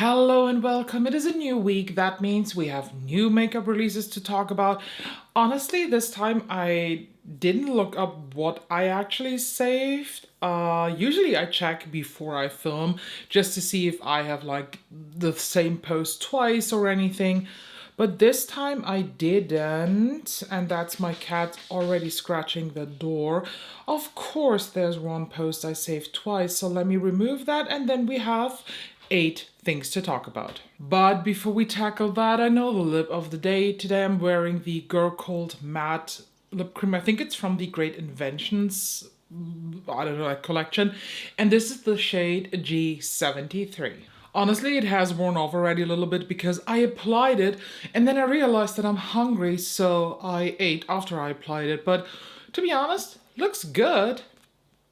Hello and welcome. It is a new week. That means we have new makeup releases to talk about. Honestly, this time I didn't look up what I actually saved. Usually I check before I film just to see if I have like the same post twice or anything. But this time I didn't, and that's my cat already scratching the door. Of course, there's one post I saved twice, so let me remove that, and then we have 8 things to talk about. But before we tackle that, I know the lip of the day. Today I'm wearing the Girl Code Matte lip cream. I think it's from the Great Inventions, I don't know, like collection. And this is the shade G73. Honestly, it has worn off already a little bit because I applied it and then I realized that I'm hungry, so I ate after I applied it. But to be honest, looks good.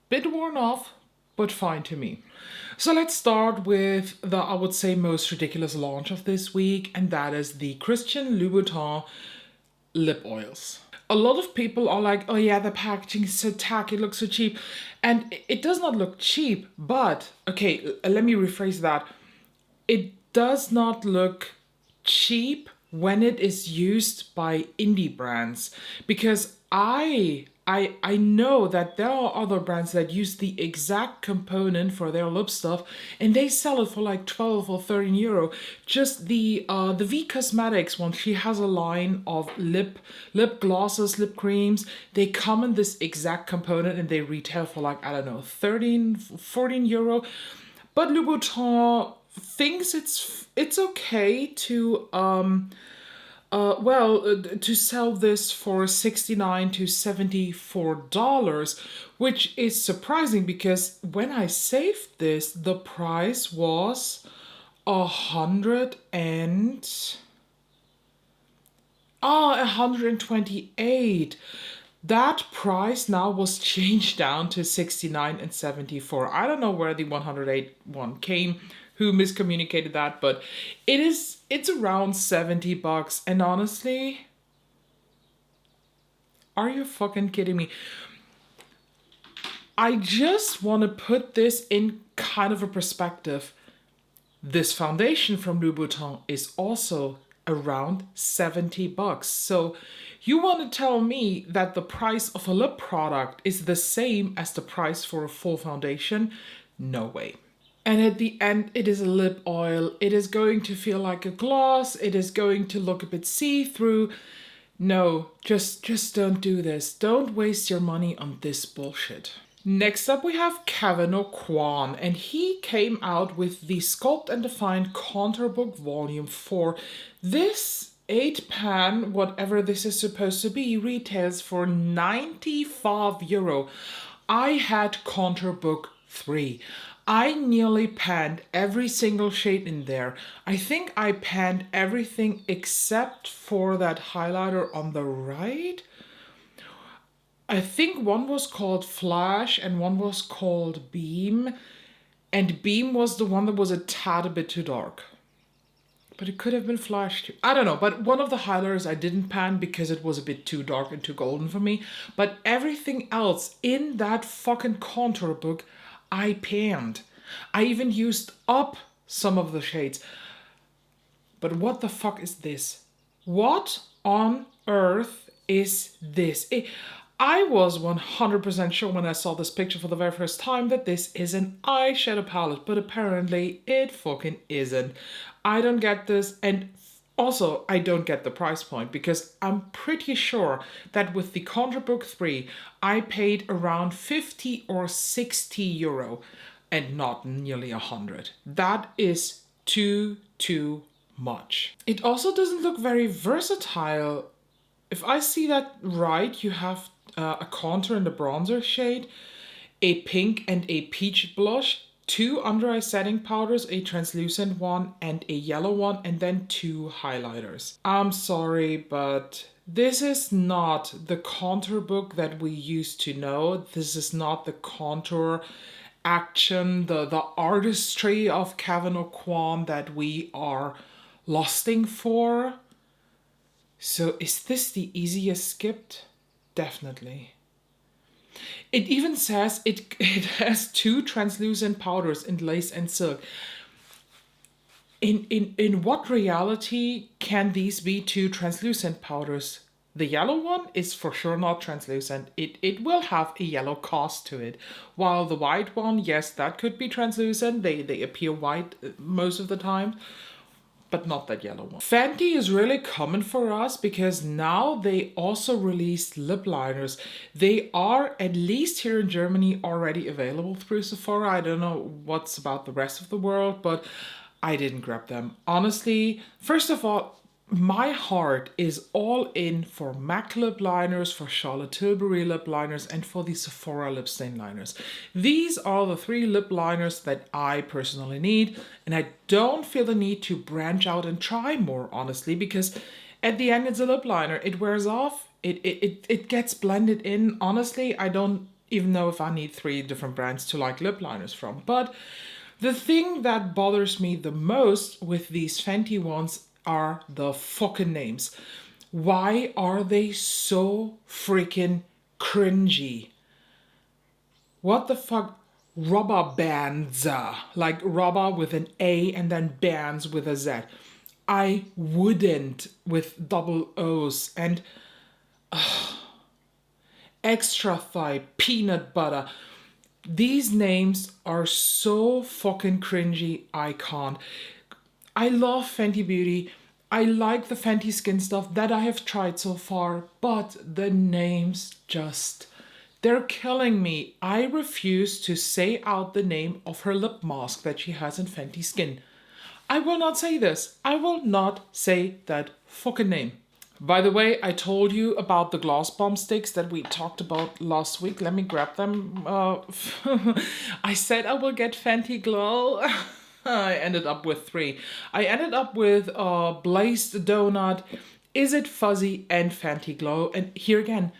Bit worn off, but fine to me. So let's start with the, I would say, most ridiculous launch of this week, and that is the Christian Louboutin lip oils. A lot of people are like, oh yeah, the packaging is so tacky, it looks so cheap. And it does not look cheap, but okay, let me rephrase that. It does not look cheap when it is used by indie brands, because I know that there are other brands that use the exact component for their lip stuff and they sell it for like 12 or 13 euro. Just the V Cosmetics one, she has a line of lip glosses, lip creams. They come in this exact component and they retail for like, I don't know, 13, 14 euro. But Louboutin thinks it's okay to to sell this for $69 to $74, which is surprising because when I saved this, the price was 128. That price now was changed down to 69 and 74. I don't know where the 108 one came, who miscommunicated that, but it's around 70 bucks. And honestly, are you fucking kidding me? I just want to put this in kind of a perspective. This foundation from Louboutin is also around 70 bucks. So you want to tell me that the price of a lip product is the same as the price for a full foundation? No way. And at the end, it is a lip oil. It is going to feel like a gloss. It is going to look a bit see-through. No, just don't do this. Don't waste your money on this bullshit. Next up we have Kevyn Aucoin, and he came out with the Sculpt and Define Contour Book Volume 4. This 8 pan, whatever this is supposed to be, retails for 95 euro. I had Contour Book 3. I nearly panned every single shade in there. I think I panned everything except for that highlighter on the right. I think one was called Flash and one was called Beam. And Beam was the one that was a tad a bit too dark. But it could have been Flash too. I don't know, but one of the highlighters I didn't pan because it was a bit too dark and too golden for me. But everything else in that fucking contour book, I panned. I even used up some of the shades. But what the fuck is this? What on earth is this? I was 100% sure when I saw this picture for the very first time that this is an eyeshadow palette, but apparently it fucking isn't. I don't get this, and also I don't get the price point because I'm pretty sure that with the Contour Book 3 I paid around 50 or 60 euro and not nearly 100. That is too much. It also doesn't look very versatile. If I see that right, you have a contour in the bronzer shade, a pink and a peach blush, 2 under eye setting powders, a translucent one and a yellow one, and then 2 highlighters. I'm sorry, but this is not the contour book that we used to know. This is not the contour action, the artistry of Kevyn Aucoin that we are lusting for. So is this the easiest skipped? Definitely. It even says it has 2 translucent powders in lace and silk. In what reality can these be two translucent powders? The yellow one is for sure not translucent. It will have a yellow cast to it. While the white one, yes, that could be translucent. They appear white most of the time, but not that yellow one. Fenty is really common for us because now they also released lip liners. They are, at least here in Germany, already available through Sephora. I don't know what's about the rest of the world, but I didn't grab them. Honestly, first of all, my heart is all in for MAC lip liners, for Charlotte Tilbury lip liners, and for the Sephora lip stain liners. These are the three lip liners that I personally need, and I don't feel the need to branch out and try more, honestly, because at the end it's a lip liner. It wears off, it gets blended in. Honestly, I don't even know if I need three different brands to like lip liners from. But the thing that bothers me the most with these Fenty ones are the fucking names. Why are they so freaking cringy? What the fuck? Rubber bands. Like rubber with an A and then bands with a Z. I wouldn't with double O's and extra thigh, peanut butter. These names are so fucking cringy, I can't. I love Fenty Beauty. I like the Fenty Skin stuff that I have tried so far, but the names just, they're killing me. I refuse to say out the name of her lip mask that she has in Fenty Skin. I will not say this. I will not say that fucking name. By the way, I told you about the gloss bomb sticks that we talked about last week. Let me grab them. I said I will get Fenty Glow. I ended up with 3. I ended up with Blazed Donut, Is It Fuzzy, and Fenty Glow. And here again,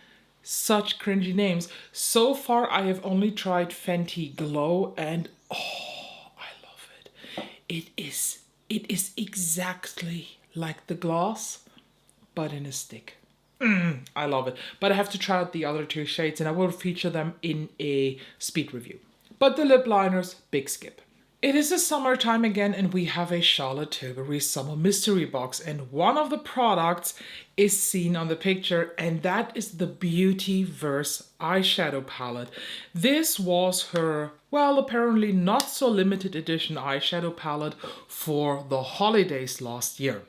such cringy names. So far, I have only tried Fenty Glow, and oh, I love it. It is exactly like the gloss, but in a stick. I love it. But I have to try out the other 2 shades, and I will feature them in a speed review. But the lip liners, big skip. It is the summertime again, and we have a Charlotte Tilbury summer mystery box, and one of the products is seen on the picture, and that is the Beautyverse eyeshadow palette. This was her, well, apparently not so limited edition eyeshadow palette for the holidays last year.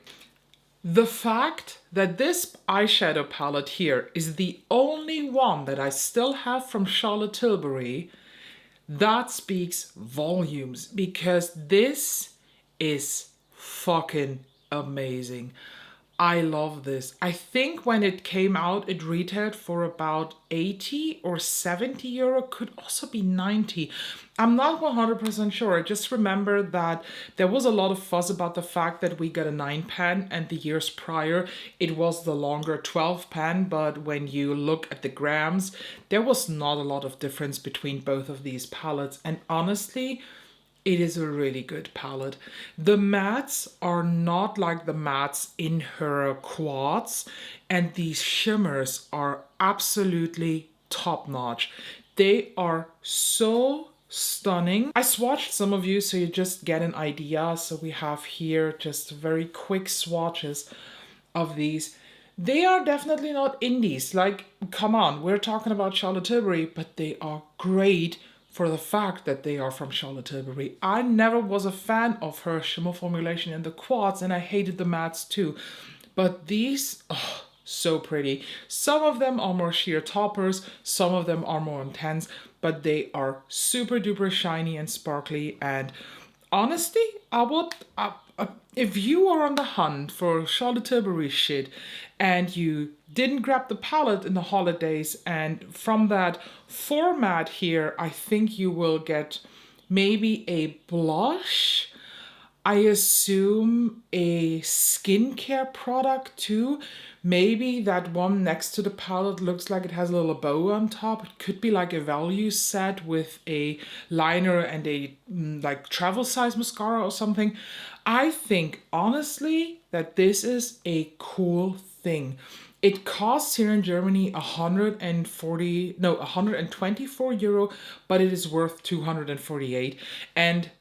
The fact that this eyeshadow palette here is the only one that I still have from Charlotte Tilbury, that speaks volumes, because this is fucking amazing. I love this. I think when it came out, it retailed for about 80 or 70 euro, could also be 90. I'm not 100% sure. I just remember that there was a lot of fuss about the fact that we got a 9 pan and the years prior it was the longer 12 pan, but when you look at the grams, there was not a lot of difference between both of these palettes, and honestly, it is a really good palette. The mattes are not like the mattes in her quads, and these shimmers are absolutely top notch. They are so stunning. I swatched some of you so you just get an idea. So we have here just very quick swatches of these. They are definitely not indies. Like, come on, we're talking about Charlotte Tilbury, but they are great for the fact that they are from Charlotte Tilbury. I never was a fan of her shimmer formulation in the quads, and I hated the mattes too. But these, oh, so pretty. Some of them are more sheer toppers, some of them are more intense, but they are super duper shiny and sparkly. And honestly, I would, if you are on the hunt for Charlotte Tilbury shit and you didn't grab the palette in the holidays, and from that format here, I think you will get maybe a blush, I assume a skincare product too. Maybe that one next to the palette looks like it has a little bow on top. It could be like a value set with a liner and a like travel size mascara or something. I think honestly that this is a cool thing. It costs here in Germany 124 euro, but it is worth 248. And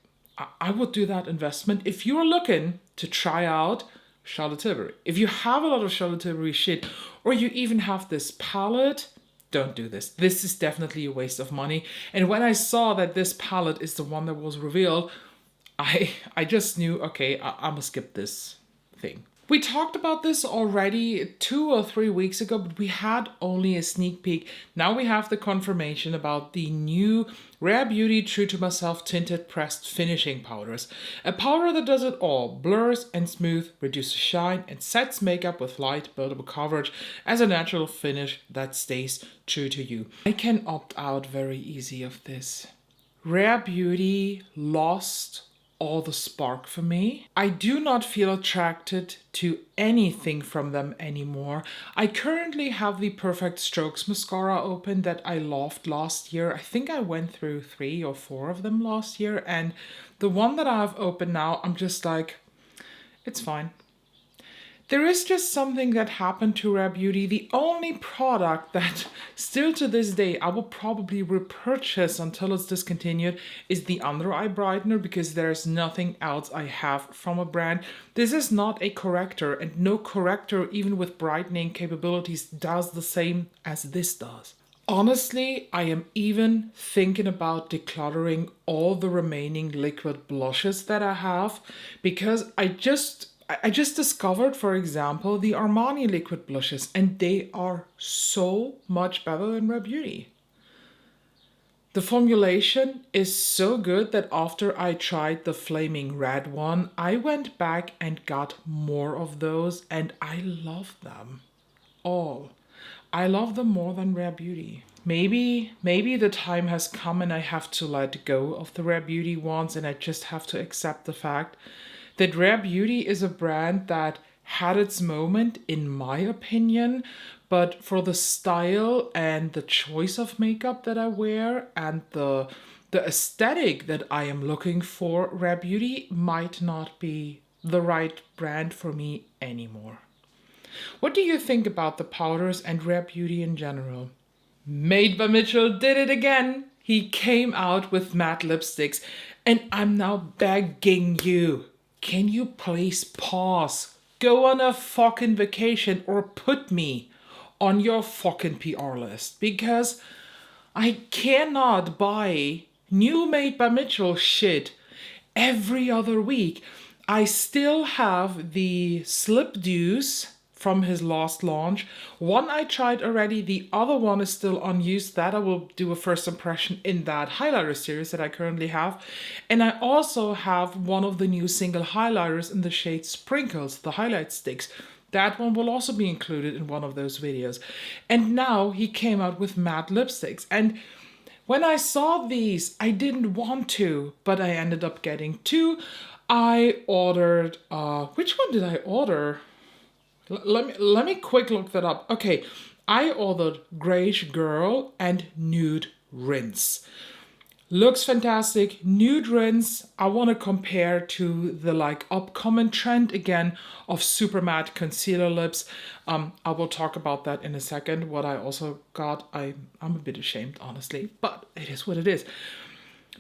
I would do that investment. If you're looking to try out Charlotte Tilbury, if you have a lot of Charlotte Tilbury shit, or you even have this palette, don't do this. This is definitely a waste of money. And when I saw that this palette is the one that was revealed, I just knew, okay, I'm gonna skip this thing. We talked about this already 2 or 3 weeks ago, but we had only a sneak peek. Now we have the confirmation about the new Rare Beauty True to Myself Tinted Pressed Finishing Powders. A powder that does it all, blurs and smooth, reduces shine, and sets makeup with light buildable coverage as a natural finish that stays true to you. I can opt out very easy of this. Rare Beauty lost all the spark for me. I do not feel attracted to anything from them anymore. I currently have the Perfect Strokes mascara open that I loved last year. I think I went through 3 or 4 of them last year, and the one that I have open now, I'm just like, it's fine. There is just something that happened to Rare Beauty. The only product that still to this day I will probably repurchase until it's discontinued is the under eye brightener, because there's nothing else I have from a brand. This is not a corrector, and no corrector, even with brightening capabilities, does the same as this does. Honestly, I am even thinking about decluttering all the remaining liquid blushes that I have, because I just discovered, for example, the Armani liquid blushes, and they are so much better than Rare Beauty. The formulation is so good that after I tried the Flaming Red one, I went back and got more of those, and I love them all. I love them more than Rare Beauty. Maybe the time has come and I have to let go of the Rare Beauty ones, and I just have to accept the fact that Rare Beauty is a brand that had its moment, in my opinion, but for the style and the choice of makeup that I wear and the aesthetic that I am looking for, Rare Beauty might not be the right brand for me anymore. What do you think about the powders and Rare Beauty in general? Made by Mitchell did it again. He came out with matte lipsticks, and I'm now begging you, can you please pause? Go on a fucking vacation or put me on your fucking PR list, because I cannot buy new Made by Mitchell shit every other week. I still have the Slip Dews from his last launch. One I tried already, the other one is still unused. That I will do a first impression in that highlighter series that I currently have. And I also have one of the new single highlighters in the shade Sprinkles, the highlight sticks. That one will also be included in one of those videos. And now he came out with matte lipsticks. And when I saw these, I didn't want to, but I ended up getting 2. I ordered, which one did I order? Let me quick look that up. Okay, I ordered Grayish Girl and Nude Rinse. Looks fantastic. Nude Rinse, I want to compare to the upcoming trend again of super matte concealer lips. I will talk about that in a second. What I also got, I'm a bit ashamed, honestly, but it is what it is.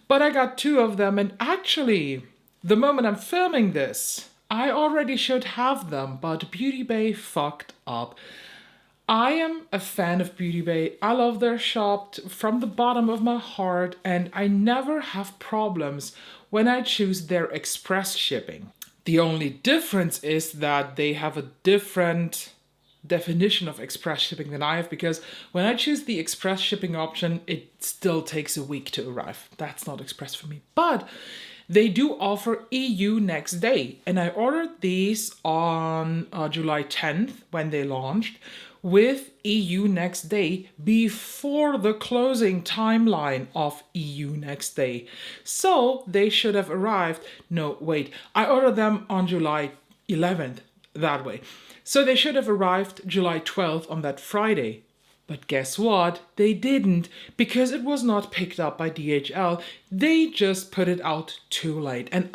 But I got 2 of them, and actually, the moment I'm filming this, I already should have them, but Beauty Bay fucked up. I am a fan of Beauty Bay. I love their shop from the bottom of my heart, and I never have problems when I choose their express shipping. The only difference is that they have a different definition of express shipping than I have, because when I choose the express shipping option, it still takes a week to arrive. That's not express for me. But they do offer EU next day, and I ordered these on July 10th when they launched, with EU next day before the closing timeline of EU next day. So they should have arrived. No, wait, I ordered them on July 11th, that way. So they should have arrived July 12th on that Friday. But guess what? They didn't, because it was not picked up by DHL. They just put it out too late. And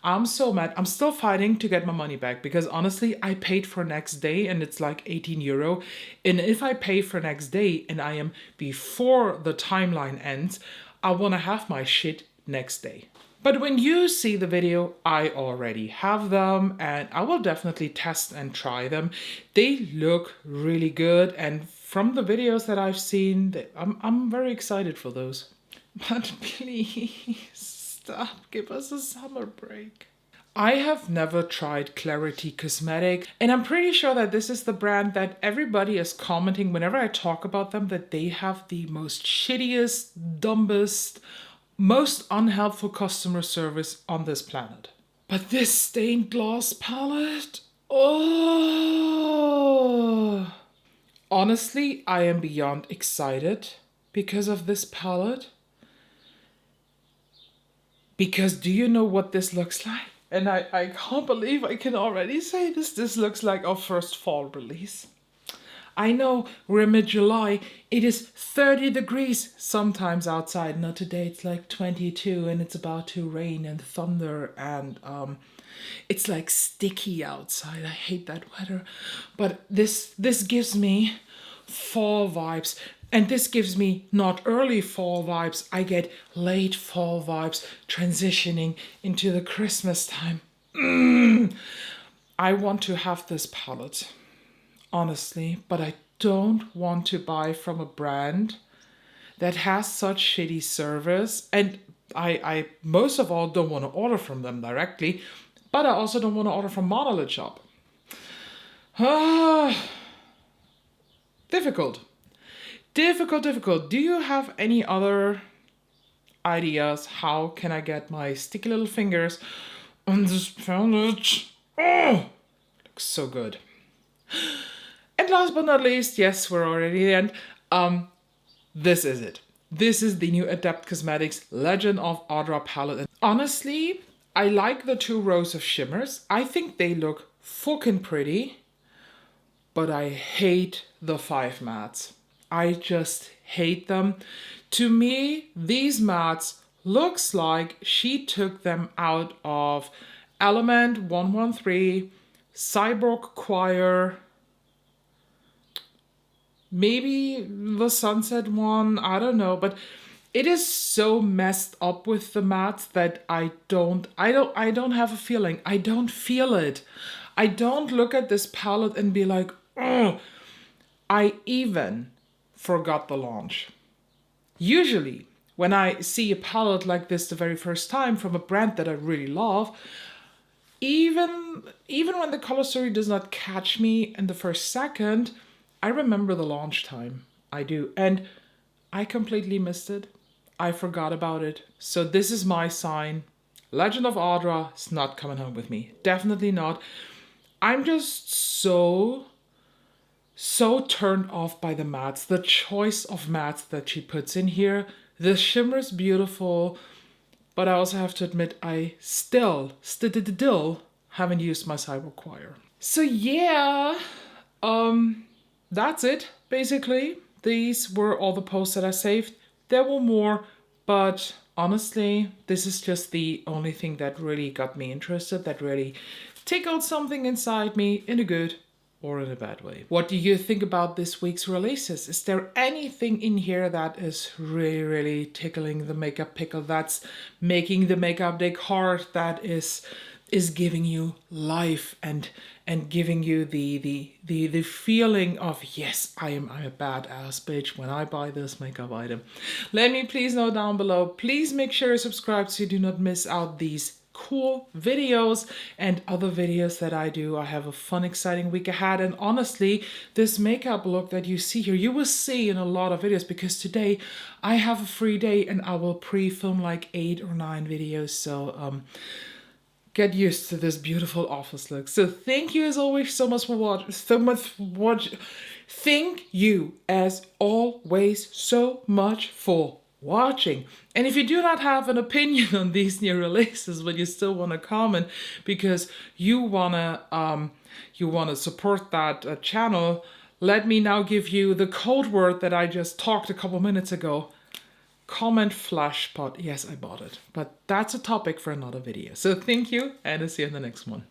I'm so mad. I'm still fighting to get my money back, because honestly, I paid for next day and it's like 18 euro. And if I pay for next day and I am before the timeline ends, I want to have my shit next day. But when you see the video, I already have them and I will definitely test and try them. They look really good, and from the videos that I've seen, I'm very excited for those. But please stop, give us a summer break. I have never tried Klarity Cosmetics, and I'm pretty sure that this is the brand that everybody is commenting whenever I talk about them, that they have the most shittiest, dumbest, most unhelpful customer service on this planet. But this stained glass palette, oh! Honestly, I am beyond excited because of this palette. Because do you know what this looks like? And I can't believe I can already say this. This looks like our first fall release. I know we're mid-July. It is 30 degrees sometimes outside. Now today it's like 22 and it's about to rain and thunder and it's like sticky outside. I hate that weather. But this gives me fall vibes. And this gives me not early fall vibes, I get late fall vibes transitioning into the Christmas time. I want to have this palette, honestly, but I don't want to buy from a brand that has such shitty service. And I most of all don't want to order from them directly, but I also don't want to order from Monolith Shop. Difficult. Difficult. Do you have any other ideas? How can I get my sticky little fingers on this palette? Oh, looks so good. And last but not least, yes, we're already at the end. This is it. This is the new Adept Cosmetics Legend of Ardra palette. And honestly, I like the 2 rows of shimmers. I think they look fucking pretty, but I hate the 5 mattes. I just hate them. To me, these mattes looks like she took them out of Element 113, Cyborg Choir, maybe the Sunset one, I don't know, but it is so messed up with the mattes that I don't have a feeling. I don't feel it. I don't look at this palette and be like, oh, I even forgot the launch. Usually, when I see a palette like this the very first time from a brand that I really love, even when the color story does not catch me in the first second, I remember the launch time. I do. And I completely missed it. I forgot about it. So this is my sign. Legend of Ardra is not coming home with me. Definitely not. I'm just so turned off by the mattes, the choice of mattes that she puts in here. The shimmer's beautiful, but I also have to admit I still haven't used my Cyber Choir. So yeah, that's it basically. These were all the posts that I saved. There were more, but honestly, this is just the only thing that really got me interested, that really tickled something inside me in a good or in a bad way. What do you think about this week's releases? Is there anything in here that is really tickling the makeup pickle, that's making the makeup day hard, that is giving you life and giving you the feeling of, yes, I'm a badass bitch when I buy this makeup item? Let me please know down below. Please make sure you subscribe so you do not miss out these cool videos and other videos that I do. I have a fun, exciting week ahead, and honestly, this makeup look that you see here, you will see in a lot of videos, because today I have a free day and I will pre-film like 8 or 9 videos, so get used to this beautiful office look. So thank you as always so much for watching. Thank you as always so much for watching. And if you do not have an opinion on these new releases, but you still want to comment because you wanna support that channel, let me now give you the code word that I just talked a couple minutes ago. Comment Flashpot. Yes, I bought it, but that's a topic for another video. So thank you, and I'll see you in the next one.